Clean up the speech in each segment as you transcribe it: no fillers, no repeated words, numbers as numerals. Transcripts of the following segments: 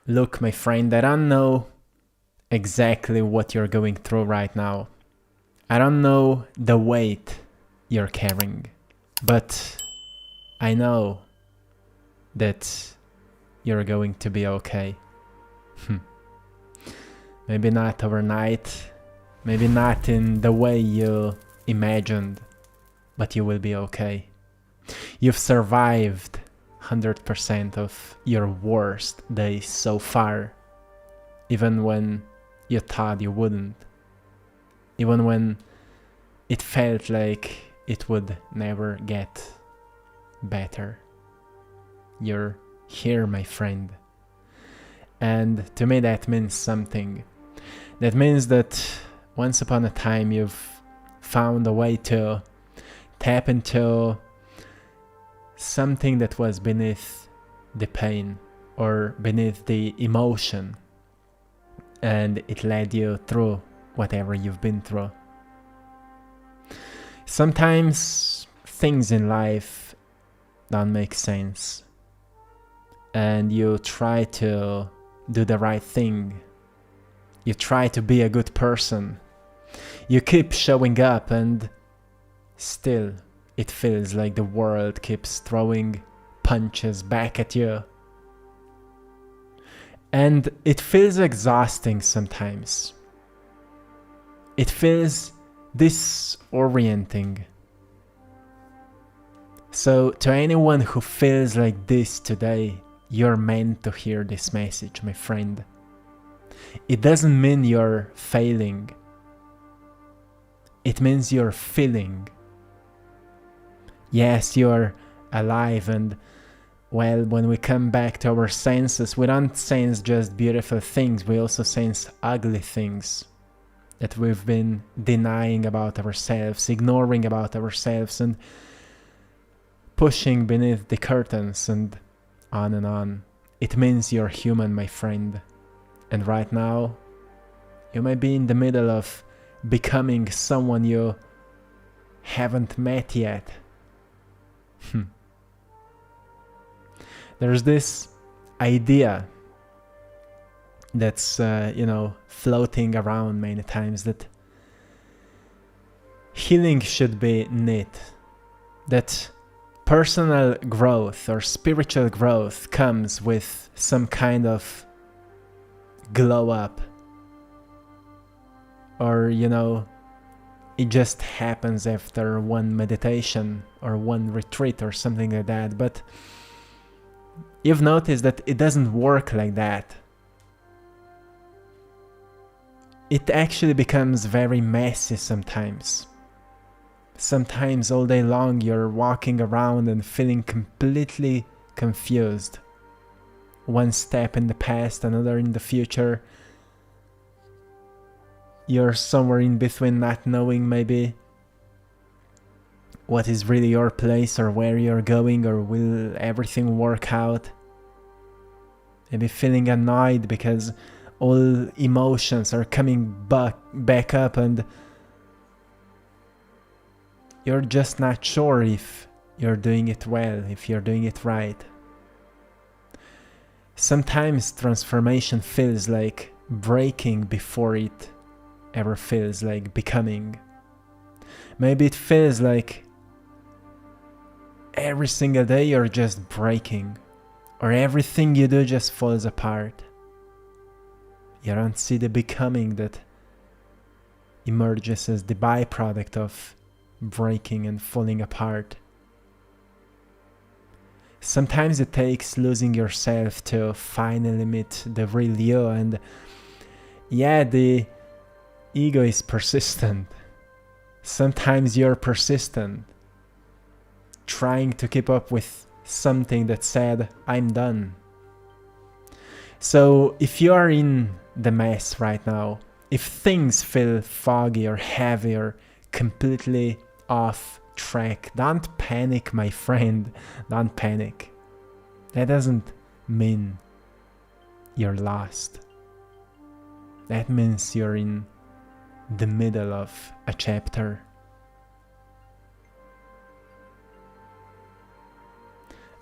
Look, my friend, I don't know exactly what you're going through right now. I don't know the weight you're carrying, but I know that you're going to be okay. Maybe not overnight, maybe not in the way you imagined, but you will be okay. You've survived 100% of your worst days so far, even when you thought you wouldn't, even when it felt like it would never get better. You're here, my friend. And to me that means something. That means that once upon a time you've found a way to tap into something that was beneath the pain or beneath the emotion, and it led you through whatever you've been through. Sometimes things in life don't make sense, and you try to do the right thing. You try to be a good person. You keep showing up, and still it feels like the world keeps throwing punches back at you. And it feels exhausting sometimes. It feels disorienting. So to anyone who feels like this today, you're meant to hear this message, my friend. It doesn't mean you're failing. It means you're feeling. Yes, you're alive, and well, when we come back to our senses, we don't sense just beautiful things, we also sense ugly things that we've been denying about ourselves, ignoring about ourselves, and pushing beneath the curtains, and on and on. It means you're human, my friend. And right now, you may be in the middle of becoming someone you haven't met yet. There's this idea that's, floating around many times, that healing should be neat. That personal growth or spiritual growth comes with some kind of glow up. Or, it just happens after one meditation or one retreat or something like that. But you've noticed that it doesn't work like that. It actually becomes very messy sometimes. Sometimes all day long you're walking around and feeling completely confused. One step in the past, another in the future. You're somewhere in between, not knowing maybe what is really your place or where you're going, or will everything work out. Maybe feeling annoyed because all emotions are coming back up, and you're just not sure if you're doing it well, if you're doing it right. Sometimes transformation feels like breaking before it ever feels like becoming. Maybe it feels like every single day you're just breaking, or everything you do just falls apart. You don't see the becoming that emerges as the byproduct of breaking and falling apart. Sometimes it takes losing yourself to finally meet the real you, and yeah, the ego is persistent. Sometimes you're persistent, trying to keep up with something that said, I'm done. So if you are in the mess right now, if things feel foggy or heavy or completely off track, don't panic, my friend. Don't panic. That doesn't mean you're lost. That means you're in the middle of a chapter.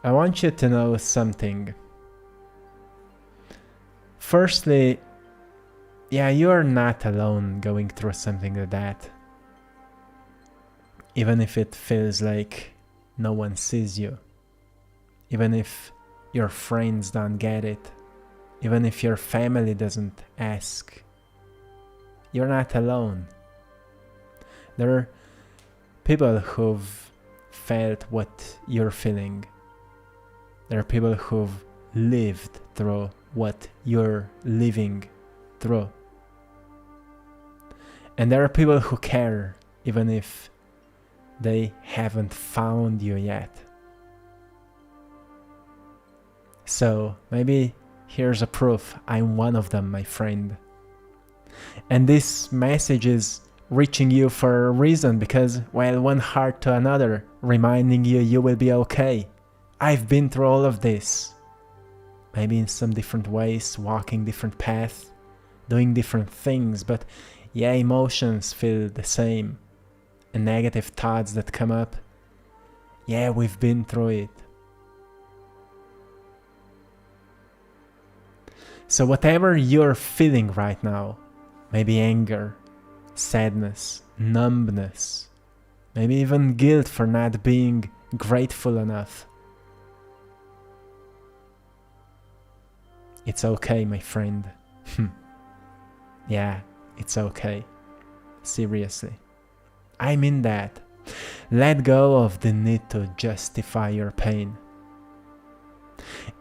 I want you to know something. Firstly, yeah, you're not alone going through something like that. Even if it feels like no one sees you. Even if your friends don't get it. Even if your family doesn't ask. You're not alone. There are people who've felt what you're feeling. There are people who've lived through what you're living through. And there are people who care, even if they haven't found you yet. So maybe here's a proof I'm one of them, my friend. And this message is reaching you for a reason, because, well, one heart to another, reminding you you will be okay. I've been through all of this. Maybe in some different ways, walking different paths, doing different things, but yeah, emotions feel the same. And negative thoughts that come up, yeah, we've been through it. So whatever you're feeling right now, maybe anger, sadness, numbness, maybe even guilt for not being grateful enough. It's okay, my friend. Yeah, it's okay. Seriously. I mean that. Let go of the need to justify your pain.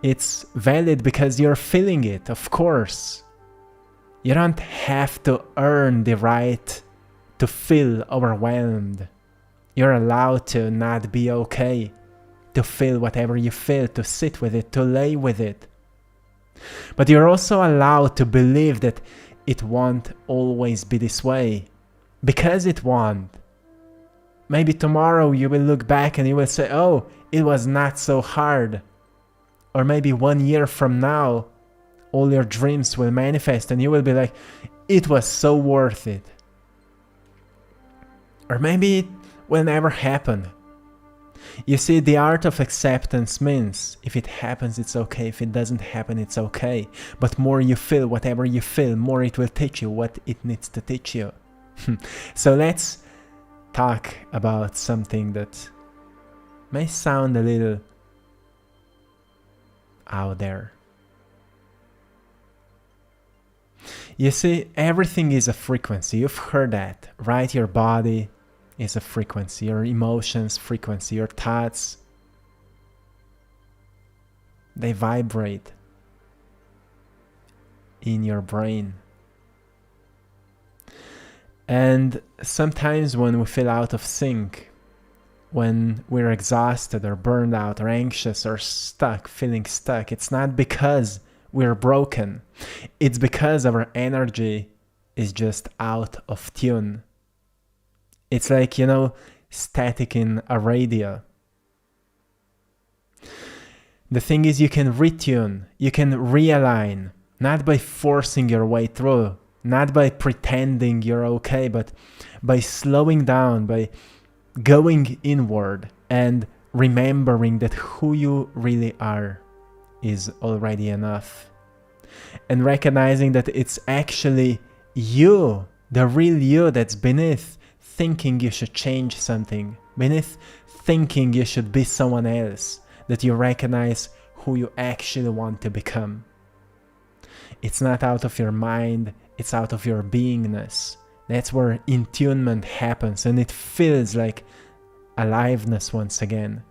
It's valid because you're feeling it, of course. You don't have to earn the right to feel overwhelmed. You're allowed to not be okay, to feel whatever you feel, to sit with it, to lay with it. But you're also allowed to believe that it won't always be this way, because it won't. Maybe tomorrow you will look back and you will say, oh, it was not so hard. Or maybe 1 year from now, all your dreams will manifest and you will be like, it was so worth it. Or maybe it will never happen. You see, the art of acceptance means if it happens, it's okay. If it doesn't happen, it's okay. But more you feel whatever you feel, more it will teach you what it needs to teach you. So let's talk about something that may sound a little out there. You see, everything is a frequency. You've heard that, right? Your body is a frequency, your emotions frequency, your thoughts, they vibrate in your brain. And sometimes when we feel out of sync, when we're exhausted or burned out or anxious or stuck, feeling stuck, it's not because we're broken. It's because our energy is just out of tune. It's like, static in a radio. The thing is, you can retune, you can realign, not by forcing your way through, not by pretending you're okay, but by slowing down, by going inward and remembering that who you really are is already enough. And recognizing that it's actually you, the real you, that's beneath thinking you should change something, beneath thinking you should be someone else, that you recognize who you actually want to become. It's not out of your mind, it's out of your beingness. That's where intunement happens, and it feels like aliveness once again.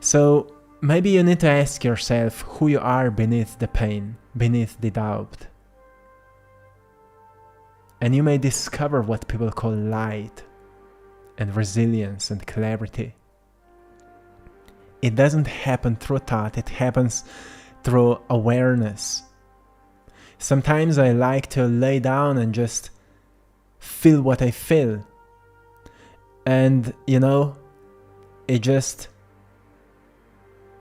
So maybe you need to ask yourself who you are beneath the pain, beneath the doubt. And you may discover what people call light and resilience and clarity. It doesn't happen through thought, it happens through awareness. Sometimes I like to lay down and just feel what I feel. And,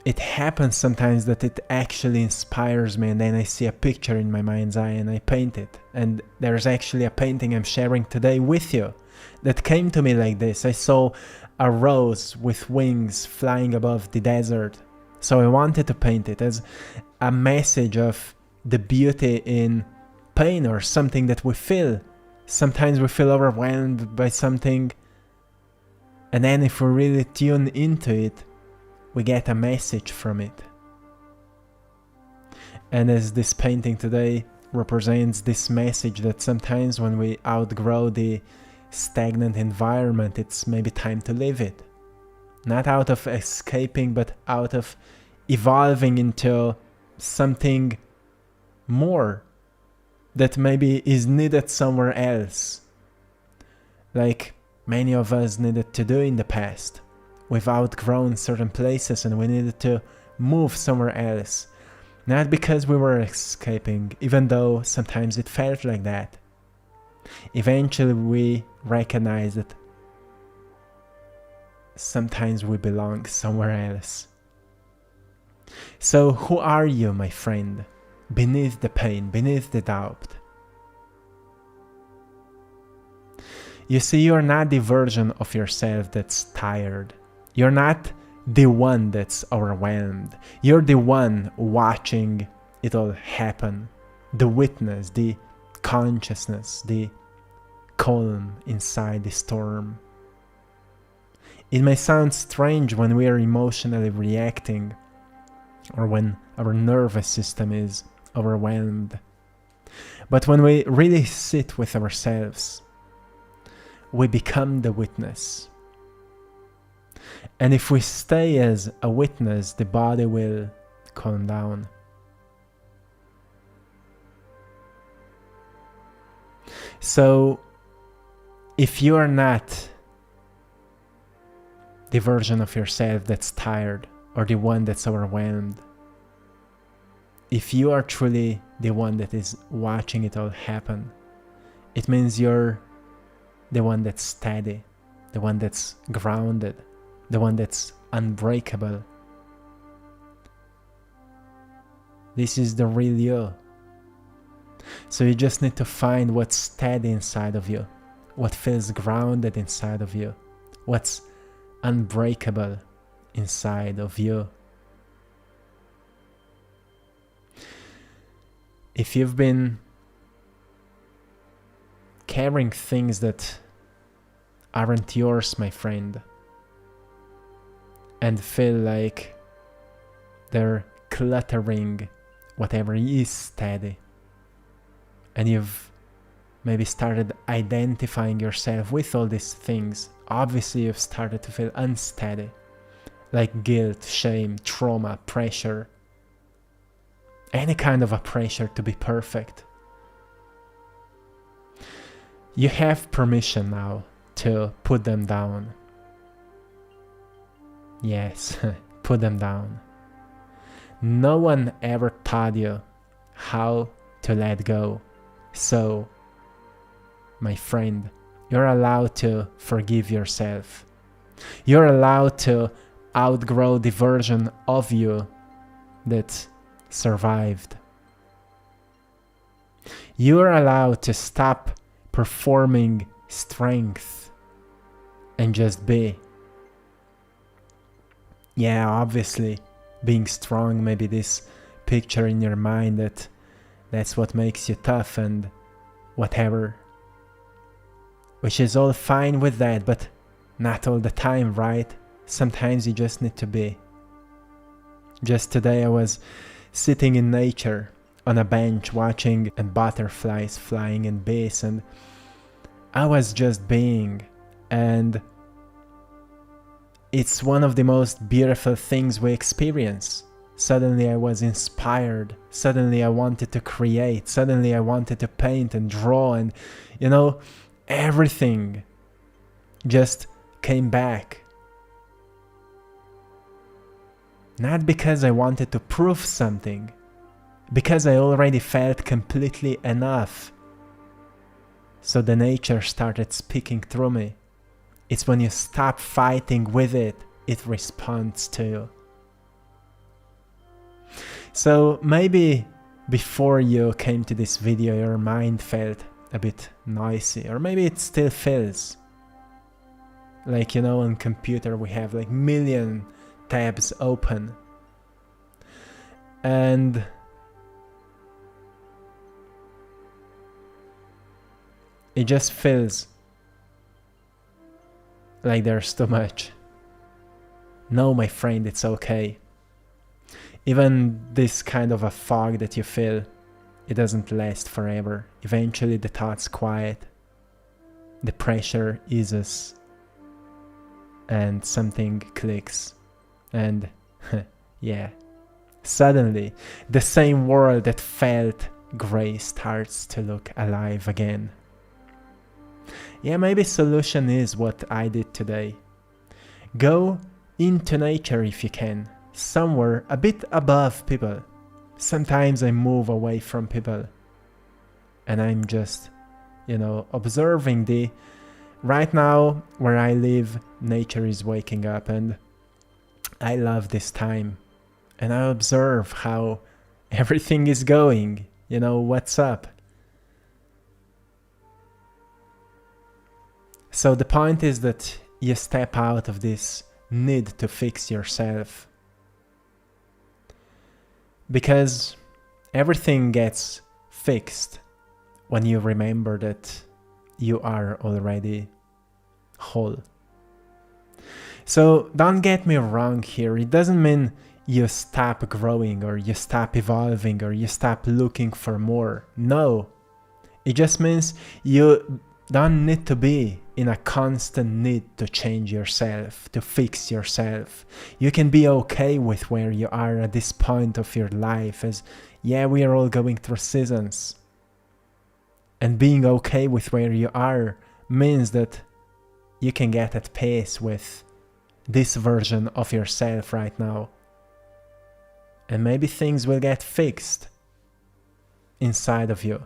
it happens sometimes that it actually inspires me, and then I see a picture in my mind's eye and I paint it. And there's actually a painting I'm sharing today with you that came to me like this. I saw a rose with wings flying above the desert, So I wanted to paint it as a message of the beauty in pain or something that we feel. Sometimes we feel overwhelmed by something, and then if we really tune into it, we get a message from it. And as this painting today represents this message that sometimes when we outgrow the stagnant environment, it's maybe time to leave it. Not out of escaping, but out of evolving into something more that maybe is needed somewhere else. Like many of us needed to do in the past. We've outgrown certain places and we needed to move somewhere else. Not because we were escaping, even though sometimes it felt like that. Eventually we recognized that sometimes we belong somewhere else. So who are you, my friend? Beneath the pain, beneath the doubt. You see, you're not the version of yourself that's tired. You're not the one that's overwhelmed. You're the one watching it all happen. The witness, the consciousness, the calm inside the storm. It may sound strange when we are emotionally reacting or when our nervous system is overwhelmed. But when we really sit with ourselves, we become the witness. And if we stay as a witness, the body will calm down. So, if you are not the version of yourself that's tired or the one that's overwhelmed, if you are truly the one that is watching it all happen, it means you're the one that's steady, the one that's grounded, the one that's unbreakable. This is the real you. So you just need to find what's steady inside of you, what feels grounded inside of you, what's unbreakable inside of you. If you've been carrying things that aren't yours, my friend, and feel like they're cluttering whatever is steady, and you've maybe started identifying yourself with all these things, obviously you've started to feel unsteady, like guilt, shame, trauma, pressure, any kind of a pressure to be perfect. You have permission now to put them down. Yes, put them down. No one ever taught you how to let go. So, my friend, you're allowed to forgive yourself. You're allowed to outgrow the version of you that survived. You're allowed to stop performing strength and just be. Yeah, obviously, being strong may be this picture in your mind that's what makes you tough and whatever. Which is all fine with that, but not all the time, right? Sometimes you just need to be. Just today I was sitting in nature on a bench watching butterflies flying in bees, and I was just being, and it's one of the most beautiful things we experience. Suddenly I was inspired, suddenly I wanted to create, suddenly I wanted to paint and draw, and everything just came back. Not because I wanted to prove something, because I already felt completely enough. So the nature started speaking through me. It's when you stop fighting with it, it responds to you. So maybe before you came to this video, your mind felt a bit noisy, or maybe it still feels. Like, on computer we have like million tabs open, And it just feels like there's too much. No, my friend, it's okay. Even this kind of a fog that you feel, it doesn't last forever. Eventually the thoughts quiet, the pressure eases, and something clicks. And yeah, suddenly the same world that felt grey starts to look alive again. Yeah, maybe solution is what I did today. Go into nature if you can, somewhere a bit above people. Sometimes I move away from people and I'm just, observing right now where I live, nature is waking up and I love this time. And I observe how everything is going, what's up. So the point is that you step out of this need to fix yourself. Because everything gets fixed when you remember that you are already whole. So don't get me wrong here. It doesn't mean you stop growing or you stop evolving or you stop looking for more. No. It just means you don't need to be in a constant need to change yourself, to fix yourself. You can be okay with where you are at this point of your life, as we are all going through seasons. And being okay with where you are means that you can get at peace with this version of yourself right now. And maybe things will get fixed inside of you.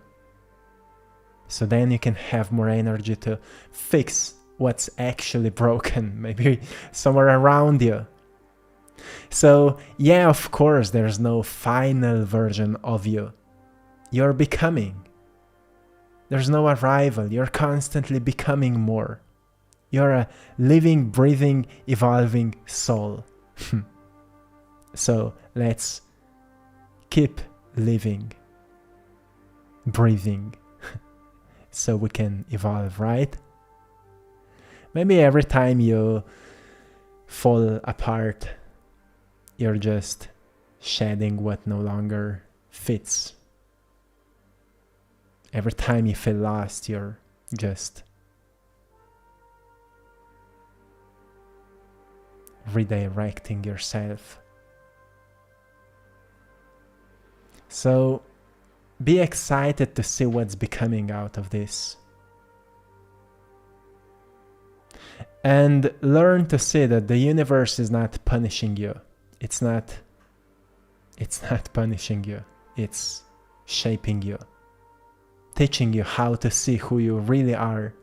So then you can have more energy to fix what's actually broken, maybe somewhere around you. So of course, there's no final version of you. You're becoming. There's no arrival. You're constantly becoming more. You're a living, breathing, evolving soul. So let's keep living, breathing, so we can evolve, right? Maybe every time you fall apart, you're just shedding what no longer fits. Every time you feel lost, you're just redirecting yourself. So be excited to see what's becoming out of this. And learn to see that the universe is not punishing you. It's not punishing you. It's shaping you. Teaching you how to see who you really are.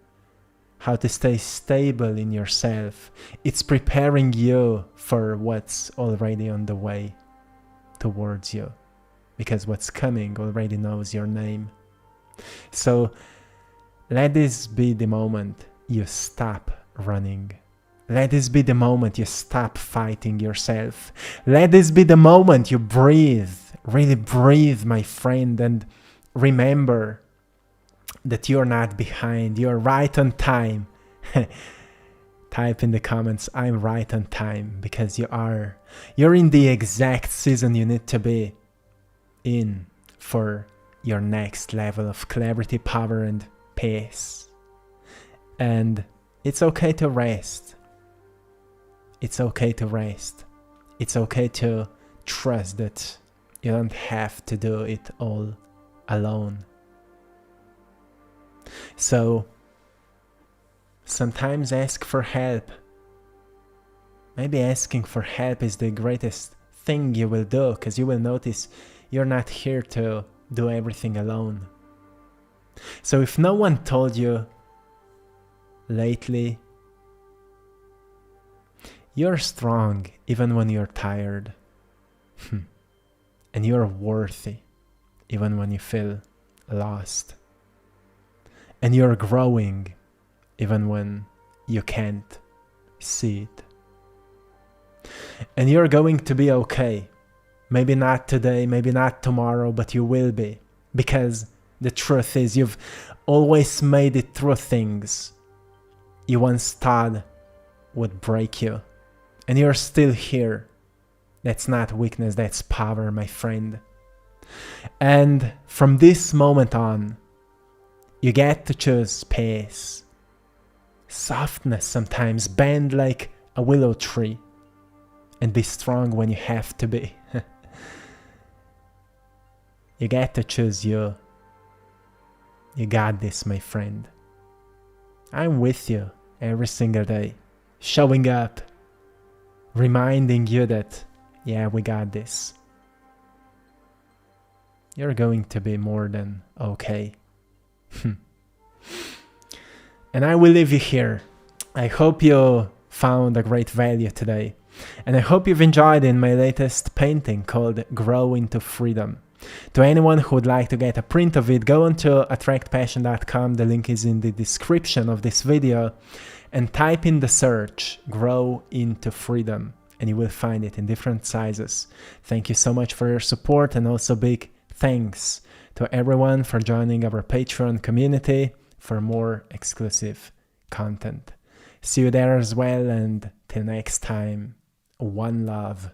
How to stay stable in yourself. It's preparing you for what's already on the way towards you. Because what's coming already knows your name. So let this be the moment you stop running. Let this be the moment you stop fighting yourself. Let this be the moment you breathe. Really breathe, my friend, and remember that you're not behind. You're right on time. Type in the comments, I'm right on time, because you are. You're in the exact season you need to be in for your next level of clarity, power, and peace. And it's okay to rest. It's okay to rest. It's okay to trust that you don't have to do it all alone. So sometimes ask for help. Maybe asking for help is the greatest thing you will do, because you will notice you're not here to do everything alone. So if no one told you lately, you're strong even when you're tired. And you're worthy even when you feel lost. And you're growing even when you can't see it. And you're going to be okay. Maybe not today, maybe not tomorrow, but you will be. Because the truth is, you've always made it through things you once thought would break you. And you're still here. That's not weakness, that's power, my friend. And from this moment on, you get to choose pace, softness sometimes, bend like a willow tree, and be strong when you have to be. You get to choose you. You got this, my friend. I'm with you every single day, showing up, reminding you that, yeah, we got this. You're going to be more than okay. And I will leave you here. I hope you found a great value today. And I hope you've enjoyed in my latest painting called Grow into Freedom. To anyone who would like to get a print of it, go on to AttractPassion.com, the link is in the description of this video, and type in the search, Grow into Freedom, and you will find it in different sizes. Thank you so much for your support, and also big thanks to everyone for joining our Patreon community for more exclusive content. See you there as well, and till next time, one love.